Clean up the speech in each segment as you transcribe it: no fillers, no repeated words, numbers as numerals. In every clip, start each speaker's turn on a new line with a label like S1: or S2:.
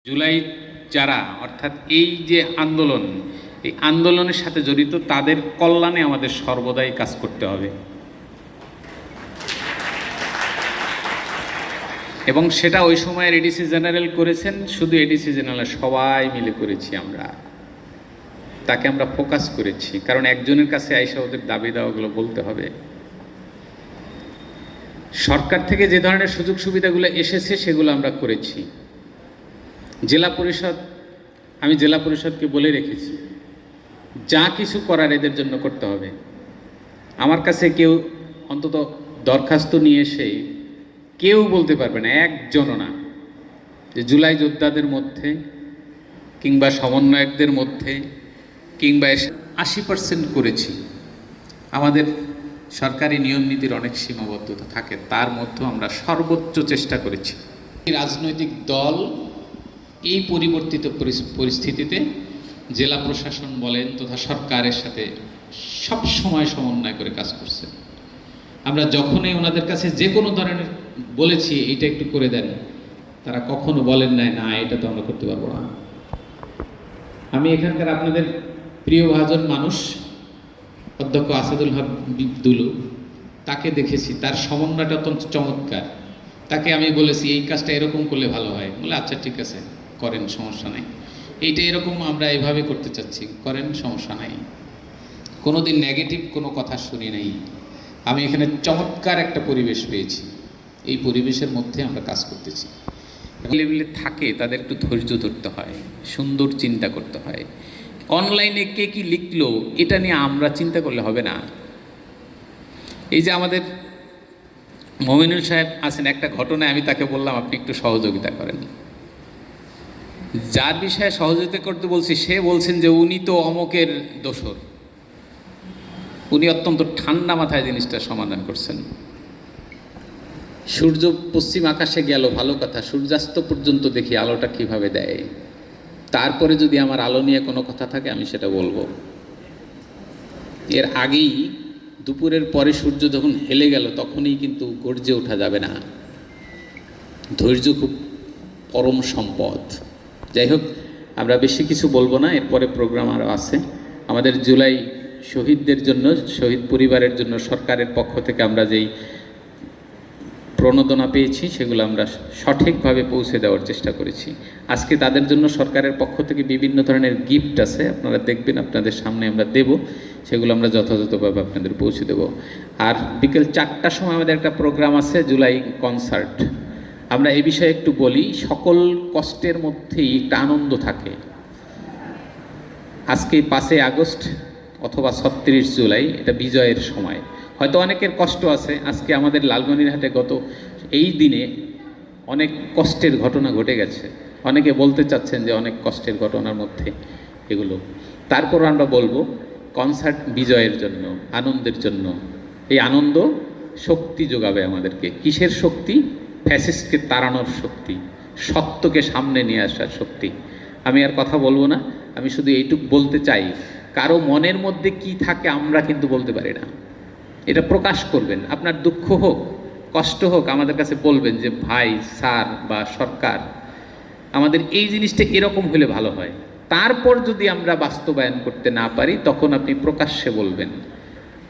S1: জুলাই যারা অর্থাৎ এই যে আন্দোলন, এই আন্দোলনের সাথে জড়িত তাদের কল্যাণে আমাদের সর্বদাই কাজ করতে হবে এবং সেটা ওই সময়ের এডিসি জেনারেল করেছেন। শুধু এডিসি জেনারেল সবাই মিলে করেছি আমরা, তাকে আমরা ফোকাস করেছি, কারণ একজনের কাছে আইসা ওদের দাবি দাওয়াগুলো বলতে হবে। সরকার থেকে যে ধরনের সুযোগ সুবিধাগুলো এসেছে সেগুলো আমরা করেছি। জেলা পরিষদ, আমি জেলা পরিষদকে বলে রেখেছি যা কিছু করার এদের জন্য করতে হবে। আমার কাছে কেউ অন্তত দরখাস্ত নিয়ে এসে কেউ বলতে পারবে না, একজনও না, যে জুলাই যোদ্ধাদের মধ্যে কিংবা সমন্বয়কদের মধ্যে কিংবা 80% করেছি। আমাদের সরকারি নিয়ম নীতির অনেক সীমাবদ্ধতা থাকে, তার মধ্যেও আমরা সর্বোচ্চ চেষ্টা করেছি। রাজনৈতিক দল এই পরিবর্তিত পরিস্থিতিতে জেলা প্রশাসন বলেন তথা সরকারের সাথে সব সময় সমন্বয় করে কাজ করছে। আমরা যখনই ওনাদের কাছে যে কোনো ধরনের বলেছি এটা একটু করে দেন, তারা কখনো বলেন নাই না এটা তো আমরা করতে পারবো না। আমি এখানকার আপনাদের প্রিয় ভাজন মানুষ অধ্যক্ষ আসাদুল হক দুলু, তাকে দেখেছি, তার সমন্বয়টা অত্যন্ত চমৎকার। তাকে আমি বলেছি এই কাজটা এরকম করলে ভালো হয়, বলে আচ্ছা ঠিক আছে করেন, সমস্যা নাই, এইটা এরকম আমরা এইভাবে করতে চাচ্ছি, করেন, সমস্যা নাই। কোনোদিন নেগেটিভ কোনো কথা শুনি নাই। আমি এখানে চমৎকার একটা পরিবেশ পেয়েছি, এই পরিবেশের মধ্যে আমরা কাজ করতেছি। লেভেলে থাকে তাদের একটু ধৈর্য ধরতে হয়, সুন্দর চিন্তা করতে হয়। অনলাইনে কে কি লিখলো এটা নিয়ে আমরা চিন্তা করলে হবে না। এই যে আমাদের মমিনুল সাহেব আছেন, একটা ঘটনায় আমি তাকে বললাম আপনি একটু সহযোগিতা করেন। যার বিষয়ে সহযোগিতা করতে বলছি সে বলছেন যে উনি তো অমকের দোসর। উনি অত্যন্ত ঠান্ডা মাথায় জিনিসটা সমাধান করছেন। সূর্য পশ্চিম আকাশে গেল ভালো কথা, সূর্যাস্ত পর্যন্ত দেখি আলোটা কিভাবে দেয়, তারপরে যদি আমার আলো নিয়ে কোনো কথা থাকে আমি সেটা বলবো। এর আগেই দুপুরের পরে সূর্য যখন হেলে গেল তখনই কিন্তু গর্জে ওঠা যাবে না। ধৈর্য খুব পরম সম্পদ। যাই হোক, আমরা বেশি কিছু বলবো না, এরপরে প্রোগ্রাম আরও আছে। আমাদের জুলাই শহীদদের জন্য, শহীদ পরিবারের জন্য সরকারের পক্ষ থেকে আমরা যেই প্রণোদনা পেয়েছি সেগুলো আমরা সঠিকভাবে পৌঁছে দেওয়ার চেষ্টা করেছি। আজকে তাদের জন্য সরকারের পক্ষ থেকে বিভিন্ন ধরনের গিফট আছে, আপনারা দেখবেন, আপনাদের সামনে আমরা দেব, সেগুলো আমরা যথাযথভাবে আপনাদের পৌঁছে দেব। আর বিকেল 4টার সময় আমাদের একটা প্রোগ্রাম আছে, জুলাই কনসার্ট। আমরা এই বিষয়ে একটু বলি, সকল কষ্টের মধ্যেই একটা আনন্দ থাকে। আজকে 5 আগস্ট অথবা 36 জুলাই, এটা বিজয়ের সময়। হয়তো অনেকের কষ্ট আছে। আজকে আমাদের লালমনিরহাটে গত এই দিনে অনেক কষ্টের ঘটনা ঘটে গেছে। অনেকে বলতে চাচ্ছেন যে অনেক কষ্টের ঘটনার মধ্যে এগুলো। তারপর আমরা বলবো কনসার্ট বিজয়ের জন্য, আনন্দের জন্য। এই আনন্দ শক্তি যোগাবে আমাদেরকে। কিসের শক্তি? ফ্যাসিস্টকে তাড়ানোর শক্তি, সত্যকে সামনে নিয়ে আসার শক্তি। আমি আর কথা বলবো না, আমি শুধু এইটুকু বলতে চাই, কারো মনের মধ্যে কি থাকে আমরা কিন্তু বলতে পারি না। এটা প্রকাশ করবেন, আপনার দুঃখ হোক, কষ্ট হোক, আমাদের কাছে বলবেন যে ভাই, স্যার বা সরকার, আমাদের এই জিনিসটা এরকম হলে ভালো হয়। তারপর যদি আমরা বাস্তবায়ন করতে না পারি তখন আপনি প্রকাশ্যে বলবেন।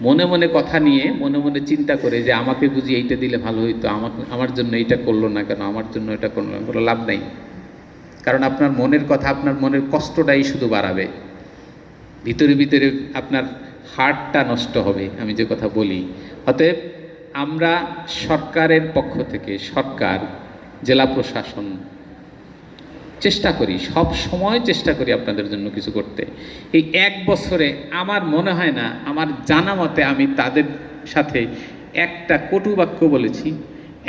S1: মনে মনে কথা নিয়ে, মনে মনে চিন্তা করে যে আমাকে বুঝি এইটা দিলে ভালো হইতো, আমার জন্য এইটা করলো না কেন, আমার জন্য এটা করলো না, কোনো লাভ নাই। কারণ আপনার মনের কথা, আপনার মনের কষ্টটাই শুধু বাড়াবে, ভিতরে ভিতরে আপনার হার্টটা নষ্ট হবে, আমি যে কথা বলি। অতএব আমরা সরকারের পক্ষ থেকে, সরকার, জেলা প্রশাসন চেষ্টা করি, সব সময় চেষ্টা করি আপনাদের জন্য কিছু করতে। এই 1 বছরে আমার মনে হয় না, আমার জানা মতে আমি তাদের সাথে একটা কটু বাক্য বলেছি,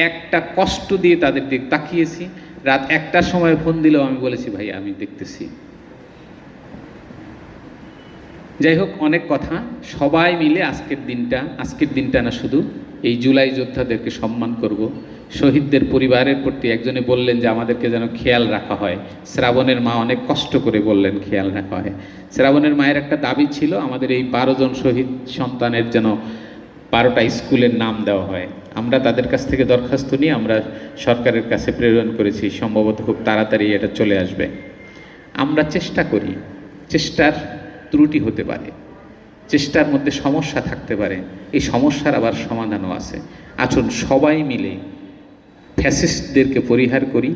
S1: একটা কষ্ট দিয়ে তাদের দিকে তাকিয়েছি। রাত 1টার সময় ফোন দিলেও আমি বলেছি ভাই আমি দেখতেছি। যাই হোক, অনেক কথা। সবাই মিলে আজকের দিনটা না শুধু এই জুলাই যোদ্ধাদেরকে সম্মান করব, শহীদদের পরিবারের প্রতি। একজনে বললেন যে আমাদেরকে যেন খেয়াল রাখা হয়। শ্রাবণের মা অনেক কষ্ট করে বললেন খেয়াল রাখা হয়। শ্রাবণের মায়ের একটা দাবি ছিল আমাদের এই 12 জন শহীদ সন্তানের যেন 12টা স্কুলের নাম দেওয়া হয়। আমরা তাদের কাছ থেকে দরখাস্ত নিয়ে আমরা সরকারের কাছে প্রেরণ করেছি, সম্ভবত খুব তাড়াতাড়ি এটা চলে আসবে। আমরা চেষ্টা করি, চেষ্টার ত্রুটি হতে পারে, চেষ্টার মধ্যে সমস্যা থাকতে পারে, এই সমস্যার আবার সমাধানও আছে। আসুন সবাই মিলে ফ্যাসিস্টদেরকে পরিহার করি,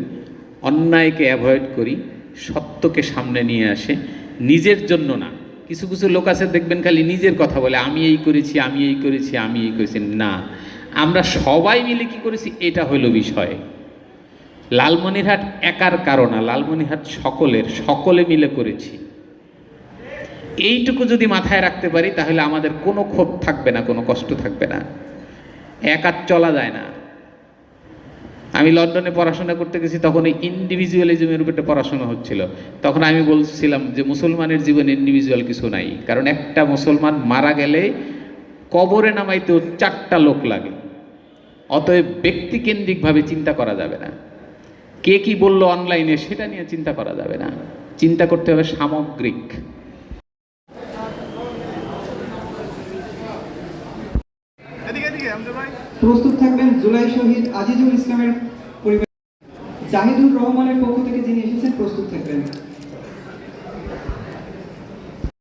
S1: অন্যায়কে অ্যাভয়েড করি, সত্যকে সামনে নিয়ে আসে, নিজের জন্য না। কিছু কিছু লোক আছে দেখবেন খালি নিজের কথা বলে, আমি এই করেছি, আমি এই করেছি, আমি এই করেছি। না, আমরা সবাই মিলে কি করেছি এটা হলো বিষয়। লালমনিরহাট একার কারণ না, লালমনিরহাট সকলের, সকলে মিলে করেছি। এইটুকু যদি মাথায় রাখতে পারি তাহলে আমাদের কোনো ক্ষোভ থাকবে না, কোনো কষ্ট থাকবে না। একা চলা যায় না। আমি লন্ডনে পড়াশোনা করতে গেছি, তখন এই ইন্ডিভিজুয়ালিজমের উপরে পড়াশোনা হচ্ছিল। তখন আমি বলছিলাম যে মুসলমানের জীবনে ইন্ডিভিজুয়াল কিছু নাই, কারণ একটা মুসলমান মারা গেলে কবরে নামাইতেও 4টা লোক লাগে। অতএব ব্যক্তিকেন্দ্রিকভাবে চিন্তা করা যাবে না, কে কি বললো অনলাইনে সেটা নিয়ে চিন্তা করা যাবে না, চিন্তা করতে হবে সামগ্রিক।
S2: প্রস্তুত থাকবেন জুলাই শহীদ আজিজুল ইসলামের পরিবার। জাহিদুর রহমানের পক্ষ থেকে যিনি এসেছেন প্রস্তুত থাকবেন।